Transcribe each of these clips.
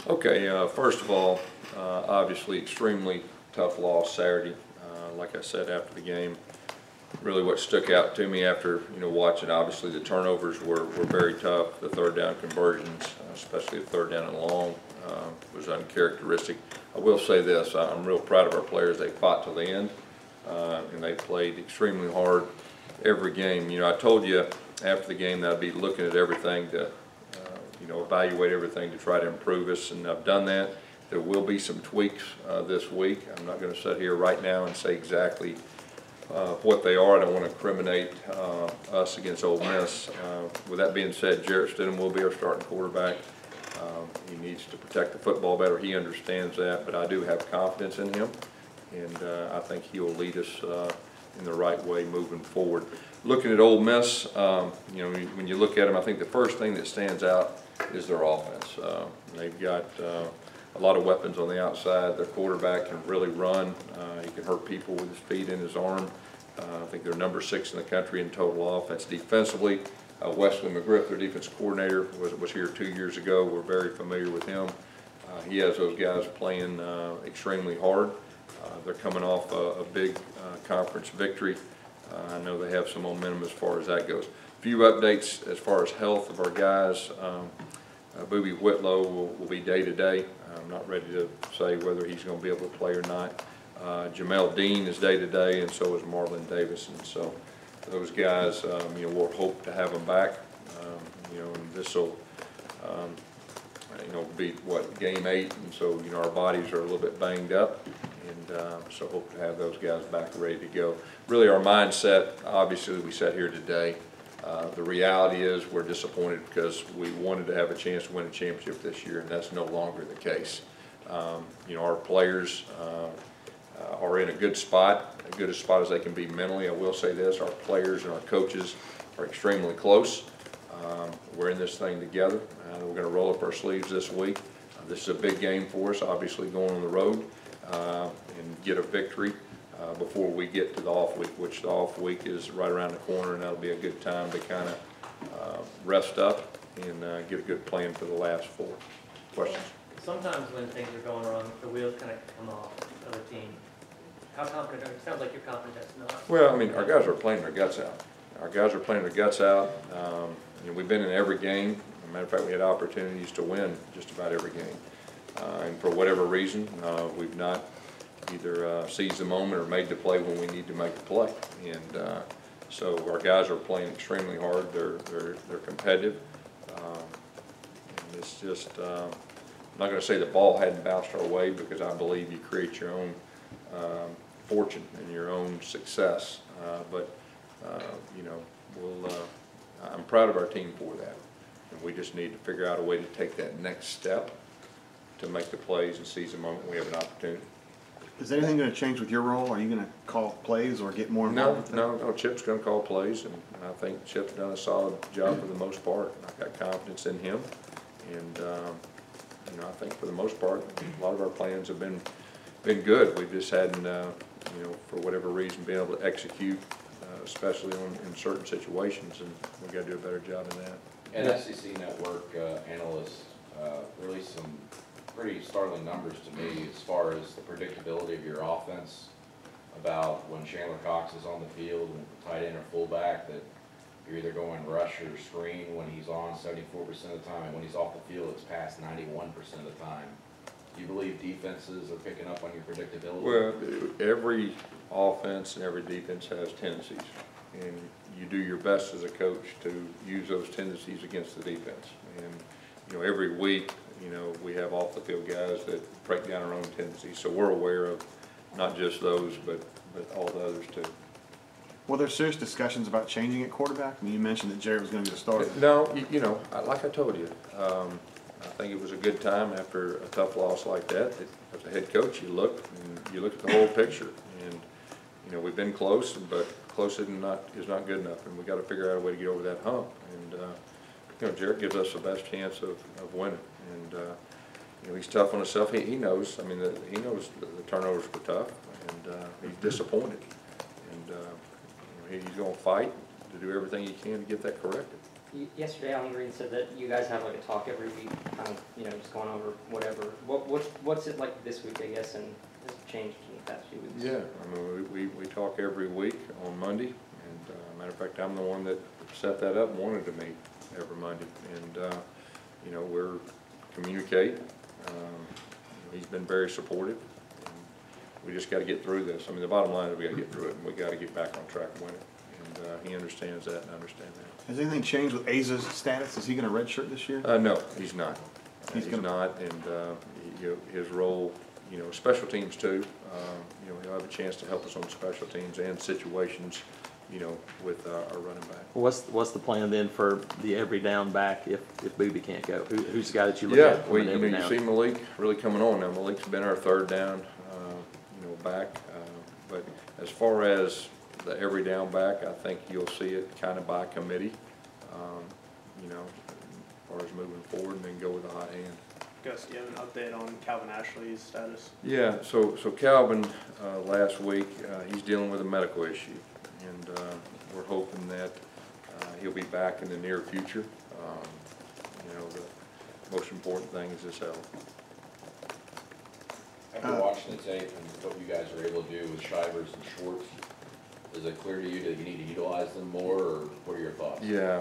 Okay, first of all, obviously extremely tough loss Saturday. Like I said after the game, really what stuck out to me after watching, obviously the turnovers were very tough. The third down conversions, especially the third down and long, was uncharacteristic. I will say this, I'm real proud of our players. They fought till the end, and they played extremely hard every game. I told you after the game that I'd be looking at everything to evaluate everything to try to improve us, and I've done that. There will be some tweaks this week. I'm not going to sit here right now and say exactly what they are. I don't want to incriminate us against Ole Miss. With that being said, Jarrett Stidham will be our starting quarterback. He needs to protect the football better. He understands that, but I do have confidence in him, and I think he will lead us in the right way moving forward. Looking at Ole Miss, when you look at them, I think the first thing that stands out is their offense. They've got a lot of weapons on the outside. Their quarterback can really run. He can hurt people with his feet and his arm. I think they're number 6 in the country in total offense. Defensively, Wesley McGriff, their defense coordinator, was here 2 years ago. We're very familiar with him. He has those guys playing extremely hard. They're coming off a big conference victory. I know they have some momentum as far as that goes. A few updates as far as health of our guys. Booby Whitlow will be day-to-day. I'm not ready to say whether he's going to be able to play or not. Jamel Dean is day-to-day, and so is Marlon Davis. And so those guys, we'll hope to have them back. And this will, be game 8, and so our bodies are a little bit banged up, and so hope to have those guys back ready to go. Really, our mindset, obviously, we sat here today. The reality is we're disappointed because we wanted to have a chance to win a championship this year, and that's no longer the case. Our players are in a good spot, as good a spot as they can be mentally. I will say this, our players and our coaches are extremely close. We're in this thing together. We're going to roll up our sleeves this week. This is a big game for us, obviously, going on the road and get a victory before we get to the off week, which the off week is right around the corner, and that'll be a good time to kind of rest up and get a good plan for the last 4. Questions? Sometimes when things are going wrong, the wheels kind of come off of the team. How confident? It sounds like you're confident that's not. Well, I mean, our guys are playing their guts out. Our guys are playing their guts out. We've been in every game. As a matter of fact, we had opportunities to win just about every game. And for whatever reason, we've not either seized the moment or made the play when we need to make the play. And so our guys are playing extremely hard. They're competitive. And it's just, I'm not going to say the ball hadn't bounced our way, because I believe you create your own fortune and your own success. I'm proud of our team for that. And we just need to figure out a way to take that next step to make the plays and seize the moment we have an opportunity. Is anything going to change with your role? Are you going to call plays or get more involved? No. Chip's going to call plays, and I think Chip's done a solid job for the most part. I've got confidence in him, and I think for the most part, a lot of our plans have been good. We've just hadn't, for whatever reason, been able to execute, especially in certain situations, and we've got to do a better job in that. And SEC Network analysts released some pretty startling numbers to me as far as the predictability of your offense, about when Chandler Cox is on the field and tight end or fullback, that you're either going rush or screen when he's on 74% of the time. When he's off the field, it's past 91% of the time. Do you believe defenses are picking up on your predictability? Well, every offense and every defense has tendencies, and you do your best as a coach to use those tendencies against the defense. And every week, we have off the field guys that break down our own tendencies, so we're aware of not just those, but all the others too. Well, there's serious discussions about changing at quarterback. I mean, you mentioned that Jarrett was going to be the starter. No, like I told you, I think it was a good time after a tough loss like that. As a head coach, you look at the whole picture, and we've been close, but close is not good enough, and we got to figure out a way to get over that hump. And Jarrett gives us the best chance of winning, and he's tough on himself. He knows. I mean, he knows the turnovers were tough, and he's disappointed, and he's going to fight to do everything he can to get that corrected. Yesterday, Alan Green said that you guys have like a talk every week, kind of, just going over whatever. What's it like this week, I guess, and has it changed in the past few weeks? Yeah, I mean, we talk every week on Monday, and matter of fact, I'm the one that set that up and wanted to meet every Monday, and we're communicate. He's been very supportive. And we just got to get through this. I mean, the bottom line is we got to get through it, and we got to get back on track and win it. And he understands that, and I understand that. Has anything changed with Aza's status? Is he going to redshirt this year? No, he's not. He's not, and his role, special teams too. He'll have a chance to help us on special teams and situations, with our running back. What's the plan then for the every down back if Booby can't go? Who's the guy that you look Yeah, at? you see Malik really coming on now. Malik's been our third down, back. But as far as the every down back, I think you'll see it kind of by committee, as far as moving forward, and then go with a hot hand. Gus, do you have an update on Calvin Ashley's status? Yeah, so Calvin, last week, he's dealing with a medical issue, and we're hoping that he'll be back in the near future. The most important thing is his health. After watching the tape and what you guys are able to do with Shivers and Schwartz, is it clear to you that you need to utilize them more, or what are your thoughts? Yeah,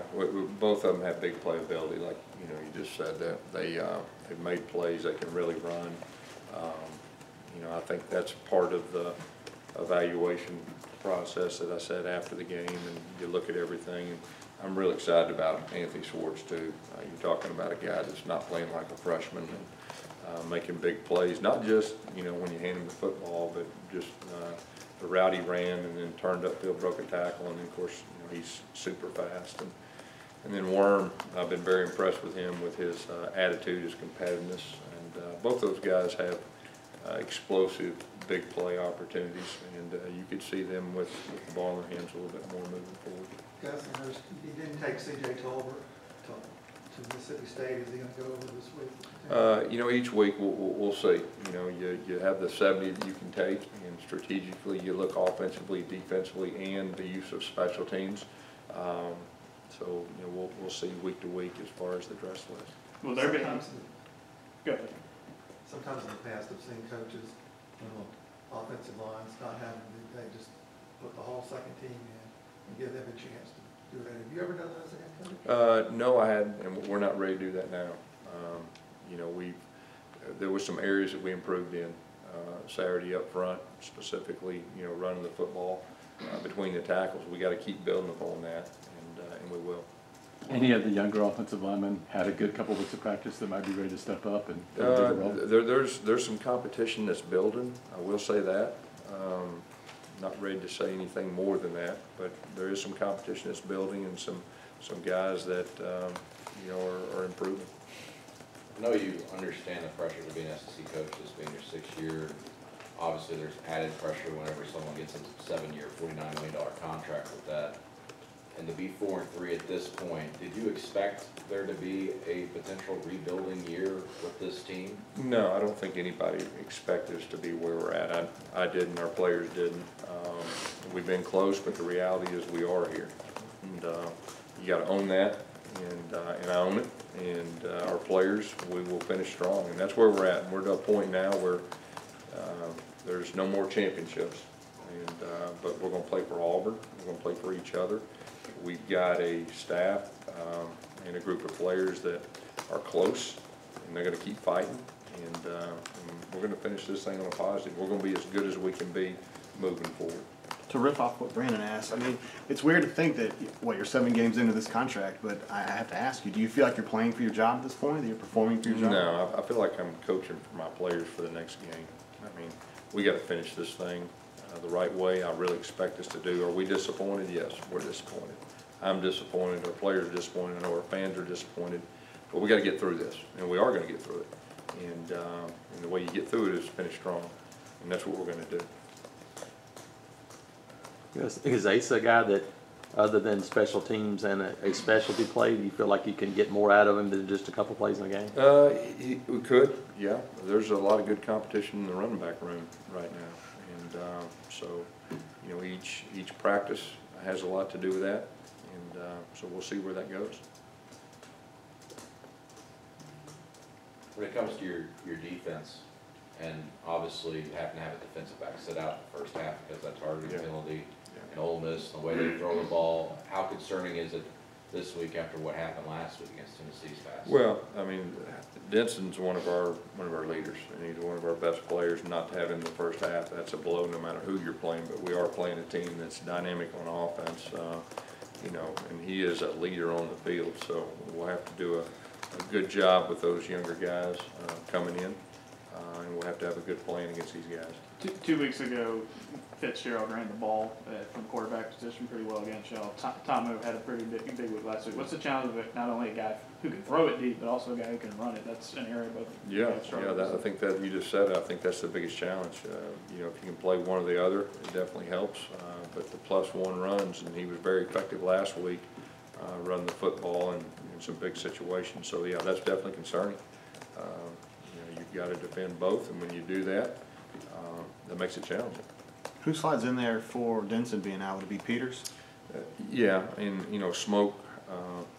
both of them have big playability, like you just said, that they've made plays, they can really run. I think that's part of the evaluation process that I said after the game, and you look at everything. And I'm really excited about Anthony Schwartz too. You're talking about a guy that's not playing like a freshman and making big plays, not just when you hand him the football, but just the route he ran and then turned upfield, broke a tackle, and then of course he's super fast. And then Worm, I've been very impressed with him, with his attitude, his competitiveness, and both those guys have explosive big play opportunities, and you could see them with the ball in their hands a little bit more moving forward. Gus, you didn't take C.J. Tolbert to Mississippi State. Is he going to go over this week? Each week we'll see. You have the 70 that you can take, and strategically you look offensively, defensively, and the use of special teams. So we'll see week to week as far as the dress list. Will there be? Go ahead. Sometimes in the past I've seen coaches, offensive lines not having, they just put the whole second team in and give them a chance to do that. Have you ever done that as a head coach? No, I hadn't, and we're not ready to do that now. There was some areas that we improved in Saturday up front, specifically, running the football between the tackles. We got to keep building upon that, and we will. Any of the younger offensive linemen had a good couple weeks of practice that might be ready to step up and play a bigger role? There's some competition that's building. I will say that. Not ready to say anything more than that, but there is some competition that's building, and some guys that are improving. I know you understand the pressure to be an SEC coach, this being your 6th year. Obviously, there's added pressure whenever someone gets a 7-year, $49 million contract with that. And to be 4-3 at this point, did you expect there to be a potential rebuilding year with this team? No, I don't think anybody expected us to be where we're at. I didn't, our players didn't. We've been close, but the reality is we are here. And you got to own that, and I own it. And our players, we will finish strong, and that's where we're at. And we're to a point now where there's no more championships, but we're going to play for Auburn. We're going to play for each other. We've got a staff and a group of players that are close, and they're going to keep fighting, and we're going to finish this thing on a positive. We're going to be as good as we can be moving forward. To riff off what Brandon asked, I mean, it's weird to think that, you're 7 games into this contract, but I have to ask you, do you feel like you're playing for your job at this point, that you're performing for your job? No, I feel like I'm coaching for my players for the next game. I mean, we got to finish this thing the right way. I really expect us to do. Are we disappointed? Yes, we're disappointed. I'm disappointed. Our players are disappointed. I know our fans are disappointed. But we got to get through this, and we are going to get through it. And the way you get through it is finish strong, and that's what we're going to do. Is Ace a guy that, other than special teams and a specialty play, do you feel like you can get more out of him than just a couple plays in a game? We could, yeah. There's a lot of good competition in the running back room right now, and so each practice has a lot to do with that, and so we'll see where that goes. When it comes to your defense, and obviously you happen to have a defensive back sit out the first half because of that targeting Yeah. penalty, and Ole Miss, the way they throw the ball, how concerning is it this week after what happened last week against Tennessee's pass? Well, I mean, Denson's one of our leaders, and he's one of our best players. Not to have him in the first half, that's a blow no matter who you're playing, but we are playing a team that's dynamic on offense, you know, and he is a leader on the field, so we'll have to do a good job with those younger guys coming in, and we'll have to have a good plan against these guys. 2 weeks ago, Fitzgerald ran the ball from quarterback position pretty well against y'all. Tomo had a pretty big week last week. What's the challenge of it? Not only a guy who can throw it deep, but also a guy who can run it. That's an area both. Yeah, I think that you just said it. I think that's the biggest challenge. You know, if you can play one or the other, it definitely helps. But the +1 runs, and he was very effective last week, running the football in some big situations. So yeah, that's definitely concerning. You know, you've got to defend both, and when you do that, that makes it challenging. Who slides in there for Denson being out? Would it be Peters? Yeah, and you know, Smoke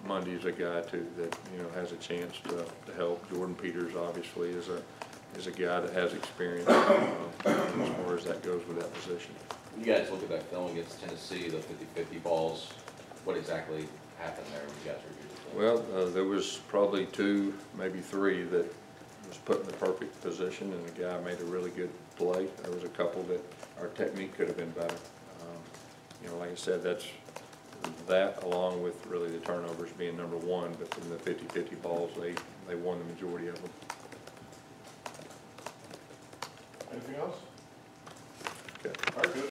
Monday is a guy too that you know has a chance to help. Jordan Peters obviously is a guy that has experience as far as that goes with that position. When you guys look at that film against Tennessee, the 50-50 balls, what exactly happened there when you guys reviewed the film? Well, there was probably 2, maybe 3 that was put in the perfect position, and the guy made a really good play. There was a couple that our technique could have been better. You know, like I said, that's that along with really the turnovers being number 1, but in the 50-50 balls, they won the majority of them. Anything else? Okay. All right, good.